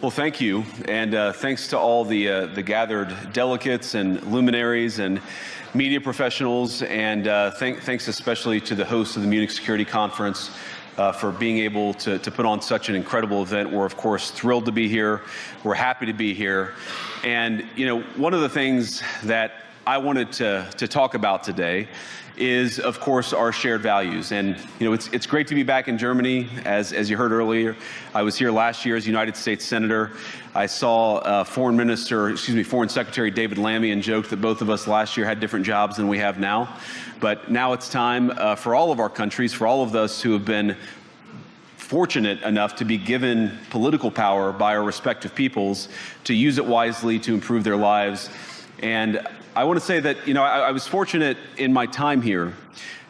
Well, thank you, and thanks to all the gathered delegates and luminaries and media professionals, and thanks especially to the hosts of the Munich Security Conference for being able to put on such an incredible event. We're, of course, thrilled to be here. We're happy to be here. And, you know, one of the things that I wanted to talk about today is, of course, our shared values. And, you know, it's great to be back in Germany. As you heard earlier, I was here last year as United States Senator. I saw Foreign Secretary David Lammy and joked that both of us last year had different jobs than we have now. But now it's time for all of our countries, for all of us who have been fortunate enough to be given political power by our respective peoples, to use it wisely to improve their lives. And I want to say that, you know, I was fortunate in my time here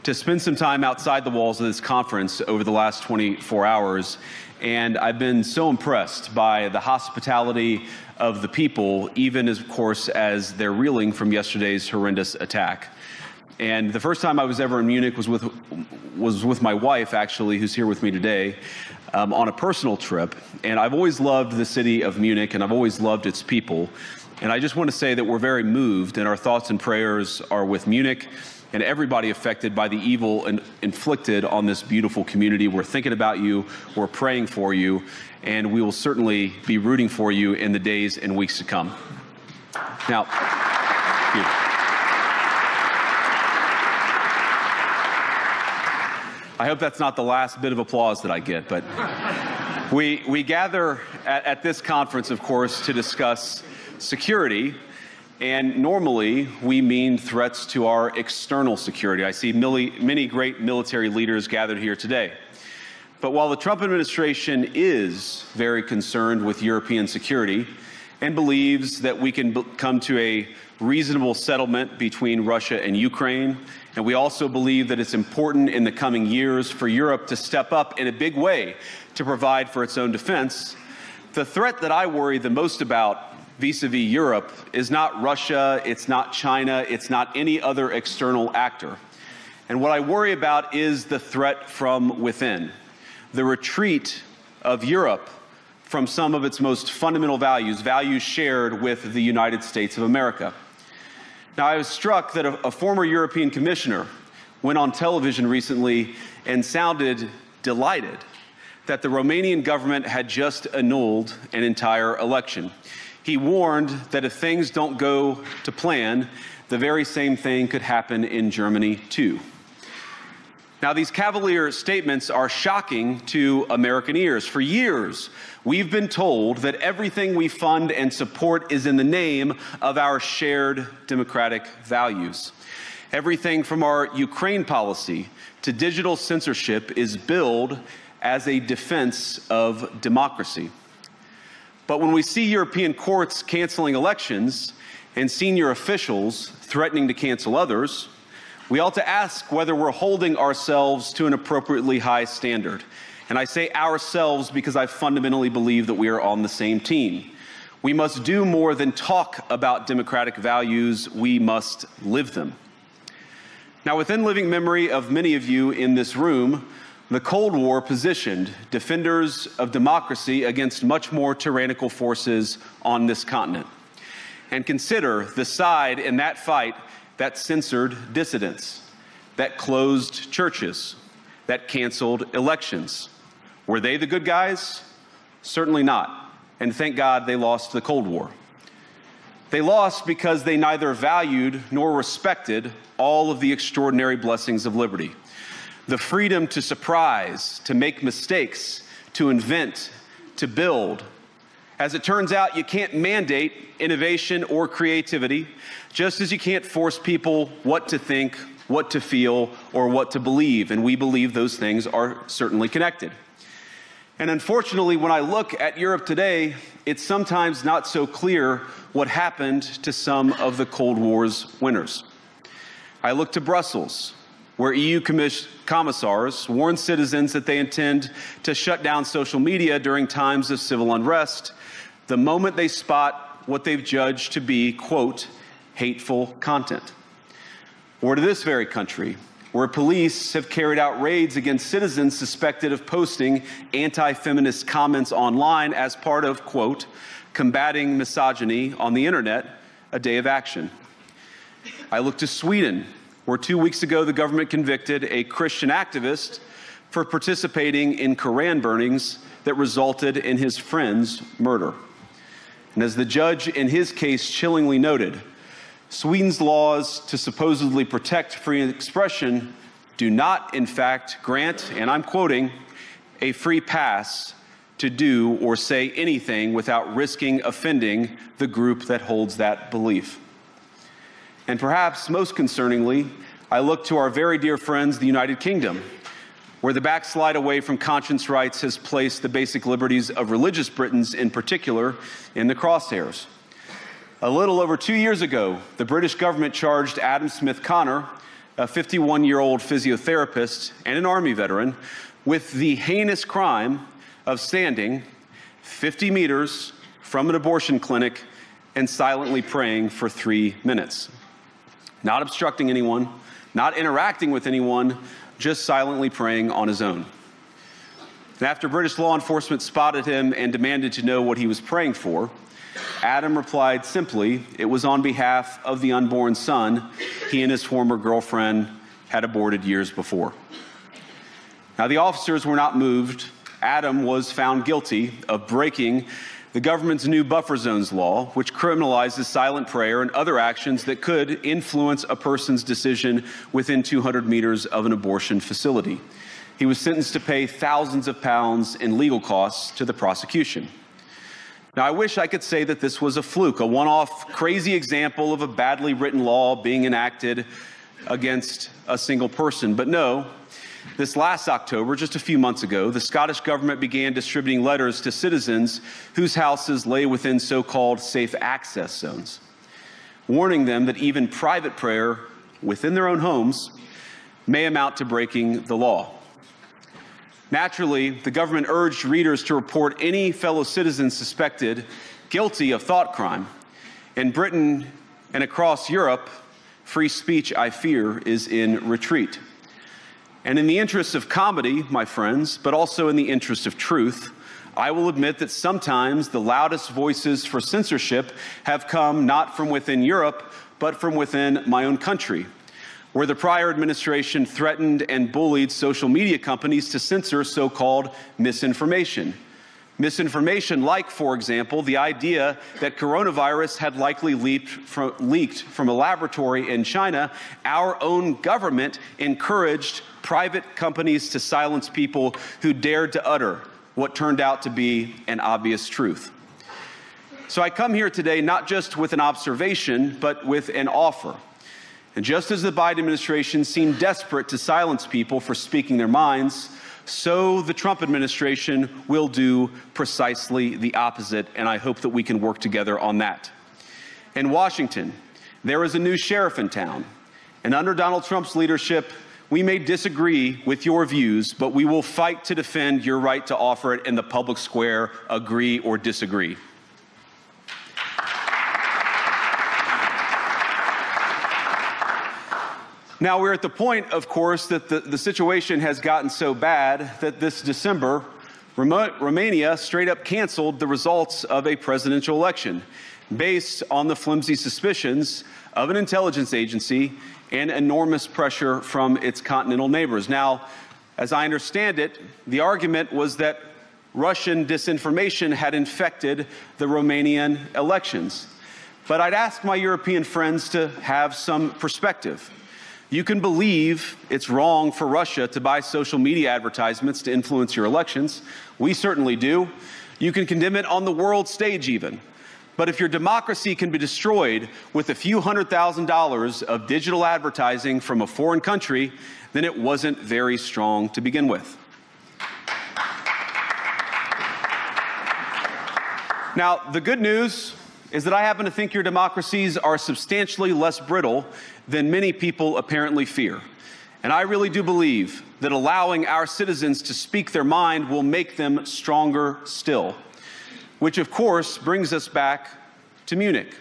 to spend some time outside the walls of this conference over the last 24 hours. And I've been so impressed by the hospitality of the people, even of course, as they're reeling from yesterday's horrendous attack. And the first time I was ever in Munich was with my wife, actually, who's here with me today, on a personal trip. And I've always loved the city of Munich, and I've always loved its people. And I just want to say that we're very moved, and our thoughts and prayers are with Munich and everybody affected by the evil inflicted on this beautiful community. We're thinking about you, we're praying for you, and we will certainly be rooting for you in the days and weeks to come. Now, I hope that's not the last bit of applause that I get, but we gather at this conference, of course, to discuss security, and normally we mean threats to our external security. I see many great military leaders gathered here today. But while the Trump administration is very concerned with European security and believes that we can come to a reasonable settlement between Russia and Ukraine, and we also believe that it's important in the coming years for Europe to step up in a big way to provide for its own defense, the threat that I worry the most about vis-a-vis Europe is not Russia, it's not China, it's not any other external actor. And what I worry about is the threat from within, the retreat of Europe from some of its most fundamental values, values shared with the United States of America. Now, I was struck that a former European commissioner went on television recently and sounded delighted that the Romanian government had just annulled an entire election. He warned that if things don't go to plan, the very same thing could happen in Germany too. Now, these cavalier statements are shocking to American ears. For years, we've been told that everything we fund and support is in the name of our shared democratic values. Everything from our Ukraine policy to digital censorship is billed as a defense of democracy. But when we see European courts canceling elections and senior officials threatening to cancel others, we ought to ask whether we're holding ourselves to an appropriately high standard. And I say ourselves because I fundamentally believe that we are on the same team. We must do more than talk about democratic values, we must live them. Now, within living memory of many of you in this room, the Cold War positioned defenders of democracy against much more tyrannical forces on this continent. And consider the side in that fight that censored dissidents, that closed churches, that canceled elections. Were they the good guys? Certainly not. And thank God they lost the Cold War. They lost because they neither valued nor respected all of the extraordinary blessings of liberty. The freedom to surprise, to make mistakes, to invent, to build. As it turns out, you can't mandate innovation or creativity, just as you can't force people what to think, what to feel, or what to believe. And we believe those things are certainly connected. And unfortunately, when I look at Europe today, it's sometimes not so clear what happened to some of the Cold War's winners. I look to Brussels, where EU commissars warn citizens that they intend to shut down social media during times of civil unrest the moment they spot what they've judged to be, quote, hateful content. Or to this very country, where police have carried out raids against citizens suspected of posting anti-feminist comments online as part of, quote, combating misogyny on the internet, a day of action. I look to Sweden, where 2 weeks ago the government convicted a Christian activist for participating in Koran burnings that resulted in his friend's murder. And as the judge in his case chillingly noted, Sweden's laws to supposedly protect free expression do not, in fact, grant, and I'm quoting, a free pass to do or say anything without risking offending the group that holds that belief. And perhaps most concerningly, I look to our very dear friends, the United Kingdom, where the backslide away from conscience rights has placed the basic liberties of religious Britons in particular in the crosshairs. A little over 2 years ago, the British government charged Adam Smith Connor, a 51-year-old physiotherapist and an Army veteran, with the heinous crime of standing 50 meters from an abortion clinic and silently praying for 3 minutes. Not obstructing anyone, not interacting with anyone, just silently praying on his own. And after British law enforcement spotted him and demanded to know what he was praying for, Adam replied simply, it was on behalf of the unborn son he and his former girlfriend had aborted years before. Now, the officers were not moved. Adam was found guilty of breaking the government's new buffer zones law, which criminalizes silent prayer and other actions that could influence a person's decision within 200 meters of an abortion facility. He was sentenced to pay thousands of pounds in legal costs to the prosecution. Now, I wish I could say that this was a fluke, a one-off crazy example of a badly written law being enacted against a single person. But no, this last October, just a few months ago, the Scottish government began distributing letters to citizens whose houses lay within so-called safe access zones, warning them that even private prayer within their own homes may amount to breaking the law. Naturally, the government urged readers to report any fellow citizen suspected guilty of thought crime. In Britain and across Europe, free speech, I fear, is in retreat. And in the interest of comedy, my friends, but also in the interest of truth, I will admit that sometimes the loudest voices for censorship have come not from within Europe, but from within my own country, where the prior administration threatened and bullied social media companies to censor so-called misinformation. Misinformation like, for example, the idea that coronavirus had likely leaked from a laboratory in China. Our own government encouraged private companies to silence people who dared to utter what turned out to be an obvious truth. So I come here today not just with an observation, but with an offer. And just as the Biden administration seemed desperate to silence people for speaking their minds, so the Trump administration will do precisely the opposite, and I hope that we can work together on that. In Washington, there is a new sheriff in town, and under Donald Trump's leadership, we may disagree with your views, but we will fight to defend your right to offer it in the public square, agree or disagree. Now, we're at the point, of course, that the situation has gotten so bad that this December, Romania straight up canceled the results of a presidential election based on the flimsy suspicions of an intelligence agency and enormous pressure from its continental neighbors. Now, as I understand it, the argument was that Russian disinformation had infected the Romanian elections. But I'd ask my European friends to have some perspective. You can believe it's wrong for Russia to buy social media advertisements to influence your elections. We certainly do. You can condemn it on the world stage even. But if your democracy can be destroyed with a few $100,000 of digital advertising from a foreign country, then it wasn't very strong to begin with. Now, the good news is that I happen to think your democracies are substantially less brittle than many people apparently fear. And I really do believe that allowing our citizens to speak their mind will make them stronger still. Which, of course, brings us back to Munich,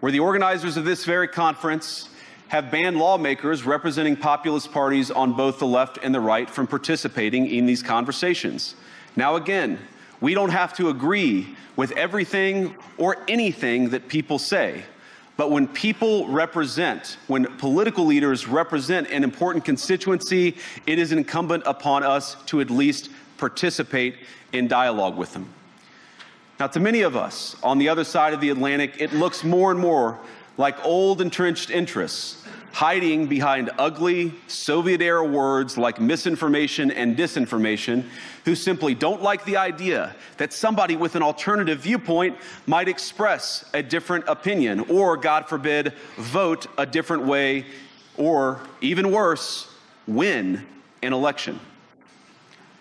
where the organizers of this very conference have banned lawmakers representing populist parties on both the left and the right from participating in these conversations. Now again, we don't have to agree with everything or anything that people say, but when when political leaders represent an important constituency, it is incumbent upon us to at least participate in dialogue with them. Now, to many of us on the other side of the Atlantic, it looks more and more like old entrenched interests hiding behind ugly Soviet-era words like misinformation and disinformation, who simply don't like the idea that somebody with an alternative viewpoint might express a different opinion or, God forbid, vote a different way or, even worse, win an election.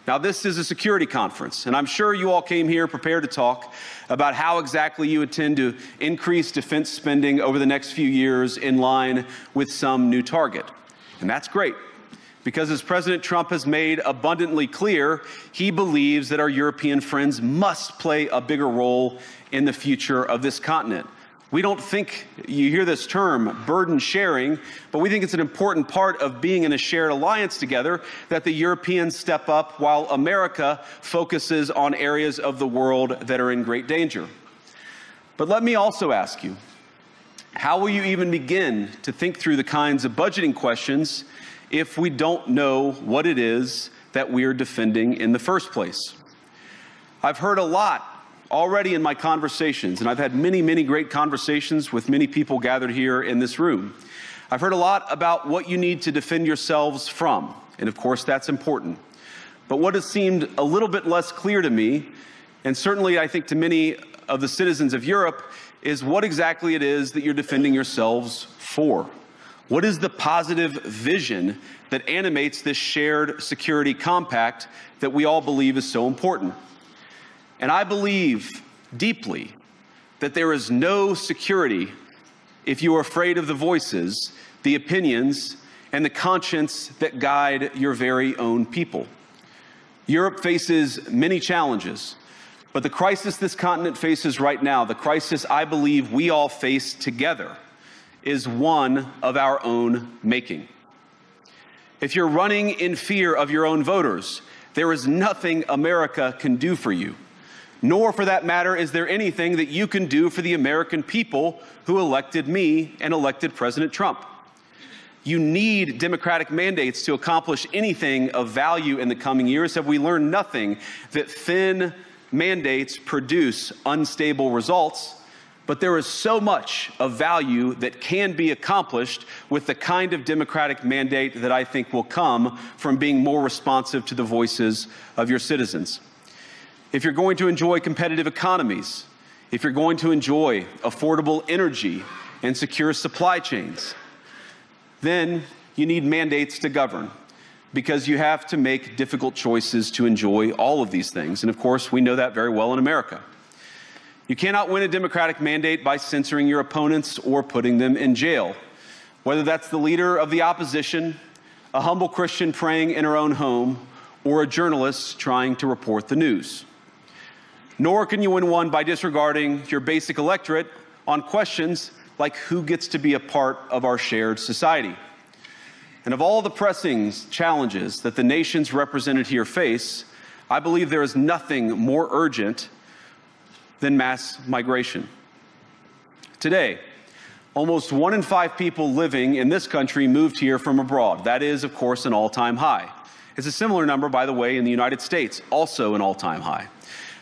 Now, this is a security conference, and I'm sure you all came here prepared to talk about how exactly you intend to increase defense spending over the next few years in line with some new target. And that's great, because as President Trump has made abundantly clear, he believes that our European friends must play a bigger role in the future of this continent. We don't think, you hear this term, burden sharing, but we think it's an important part of being in a shared alliance together that the Europeans step up while America focuses on areas of the world that are in great danger. But let me also ask you, how will you even begin to think through the kinds of budgeting questions if we don't know what it is that we're defending in the first place? I've heard a lot already in my conversations, and I've had many, many great conversations with many people gathered here in this room. I've heard a lot about what you need to defend yourselves from, and of course that's important. But what has seemed a little bit less clear to me, and certainly I think to many of the citizens of Europe, is what exactly it is that you're defending yourselves for. What is the positive vision that animates this shared security compact that we all believe is so important? And I believe deeply that there is no security if you are afraid of the voices, the opinions, and the conscience that guide your very own people. Europe faces many challenges, but the crisis this continent faces right now, the crisis I believe we all face together, is one of our own making. If you're running in fear of your own voters, there is nothing America can do for you. Nor, for that matter, is there anything that you can do for the American people who elected me and elected President Trump. You need democratic mandates to accomplish anything of value in the coming years. Have we learned nothing that thin mandates produce unstable results? But there is so much of value that can be accomplished with the kind of democratic mandate that I think will come from being more responsive to the voices of your citizens. If you're going to enjoy competitive economies, if you're going to enjoy affordable energy and secure supply chains, then you need mandates to govern, because you have to make difficult choices to enjoy all of these things. And of course, we know that very well in America. You cannot win a democratic mandate by censoring your opponents or putting them in jail, whether that's the leader of the opposition, a humble Christian praying in her own home, or a journalist trying to report the news. Nor can you win one by disregarding your basic electorate on questions like who gets to be a part of our shared society. And of all the pressing challenges that the nations represented here face, I believe there is nothing more urgent than mass migration. Today, almost 1 in 5 people living in this country moved here from abroad. That is, of course, an all-time high. It's a similar number, by the way, in the United States, also an all-time high.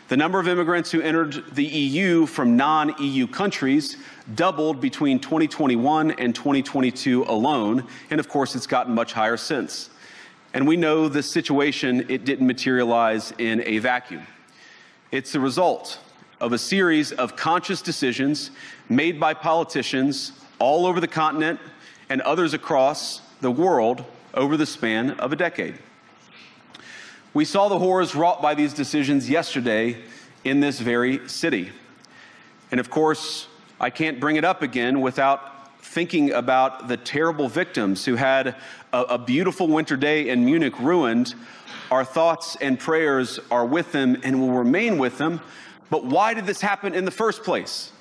The number of immigrants who entered the EU from non-EU countries doubled between 2021 and 2022 alone, and of course it's gotten much higher since. And we know this situation, it didn't materialize in a vacuum. It's the result of a series of conscious decisions made by politicians all over the continent and others across the world over the span of a decade. We saw the horrors wrought by these decisions yesterday in this very city. And of course, I can't bring it up again without thinking about the terrible victims who had a beautiful winter day in Munich ruined. Our thoughts and prayers are with them and will remain with them. But why did this happen in the first place?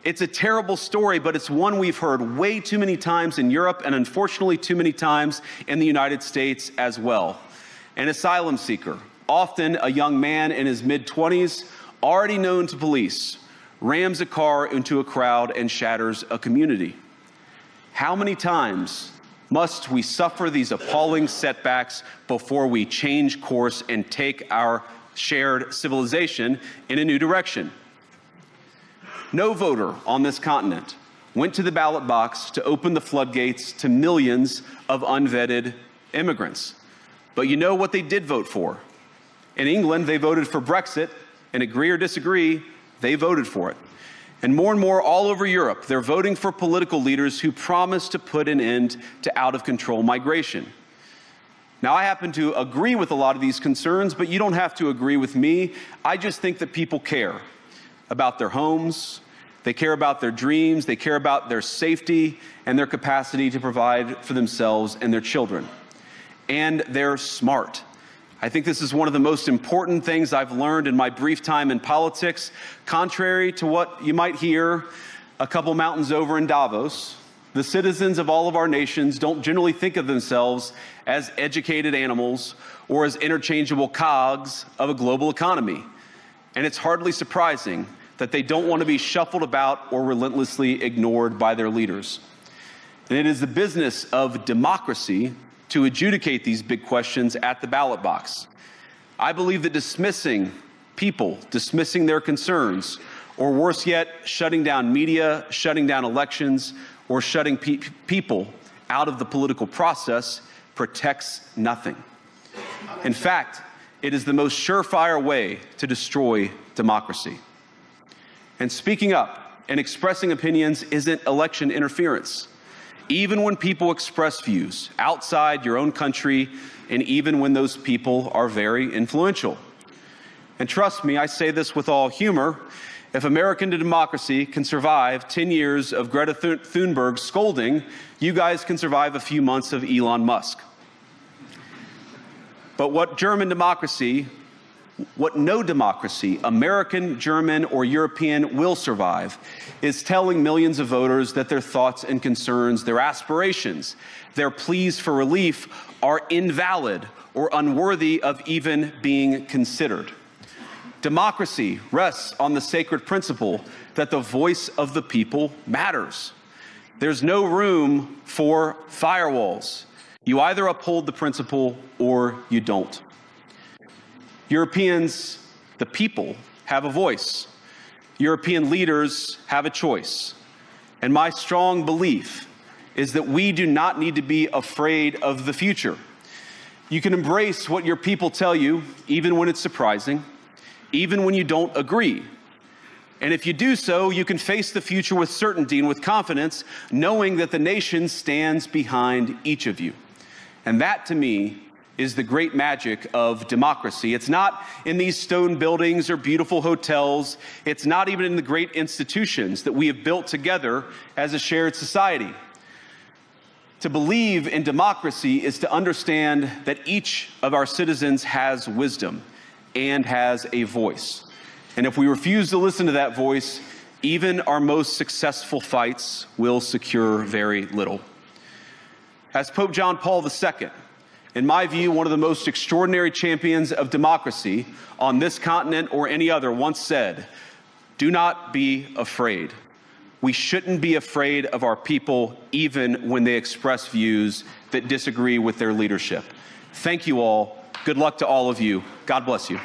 It's a terrible story, but it's one we've heard way too many times in Europe and unfortunately too many times in the United States as well. An asylum seeker, often a young man in his mid-20s, already known to police, rams a car into a crowd and shatters a community. How many times must we suffer these appalling setbacks before we change course and take our shared civilization in a new direction? No voter on this continent went to the ballot box to open the floodgates to millions of unvetted immigrants. But you know what they did vote for? In England, they voted for Brexit, and agree or disagree, they voted for it. And more all over Europe, they're voting for political leaders who promise to put an end to out-of-control migration. Now, I happen to agree with a lot of these concerns, but you don't have to agree with me. I just think that people care about their homes, they care about their dreams, they care about their safety and their capacity to provide for themselves and their children. And they're smart. I think this is one of the most important things I've learned in my brief time in politics. Contrary to what you might hear a couple mountains over in Davos, the citizens of all of our nations don't generally think of themselves as educated animals or as interchangeable cogs of a global economy. And it's hardly surprising that they don't want to be shuffled about or relentlessly ignored by their leaders. And it is the business of democracy to adjudicate these big questions at the ballot box. I believe that dismissing people, dismissing their concerns, or worse yet, shutting down media, shutting down elections, or shutting people out of the political process protects nothing. In fact, it is the most surefire way to destroy democracy. And speaking up and expressing opinions isn't election interference. Even when people express views outside your own country, and even when those people are very influential. And trust me, I say this with all humor, if American democracy can survive 10 years of Greta Thunberg scolding, you guys can survive a few months of Elon Musk. But what no democracy, American, German, or European, will survive is telling millions of voters that their thoughts and concerns, their aspirations, their pleas for relief are invalid or unworthy of even being considered. Democracy rests on the sacred principle that the voice of the people matters. There's no room for firewalls. You either uphold the principle or you don't. Europeans, the people, have a voice. European leaders have a choice. And my strong belief is that we do not need to be afraid of the future. You can embrace what your people tell you, even when it's surprising, even when you don't agree. And if you do so, you can face the future with certainty and with confidence, knowing that the nation stands behind each of you. And that, to me, is the great magic of democracy. It's not in these stone buildings or beautiful hotels. It's not even in the great institutions that we have built together as a shared society. To believe in democracy is to understand that each of our citizens has wisdom and has a voice. And if we refuse to listen to that voice, even our most successful fights will secure very little. As Pope John Paul II, in my view, one of the most extraordinary champions of democracy on this continent or any other, once said, "Do not be afraid." We shouldn't be afraid of our people, even when they express views that disagree with their leadership. Thank you all. Good luck to all of you. God bless you.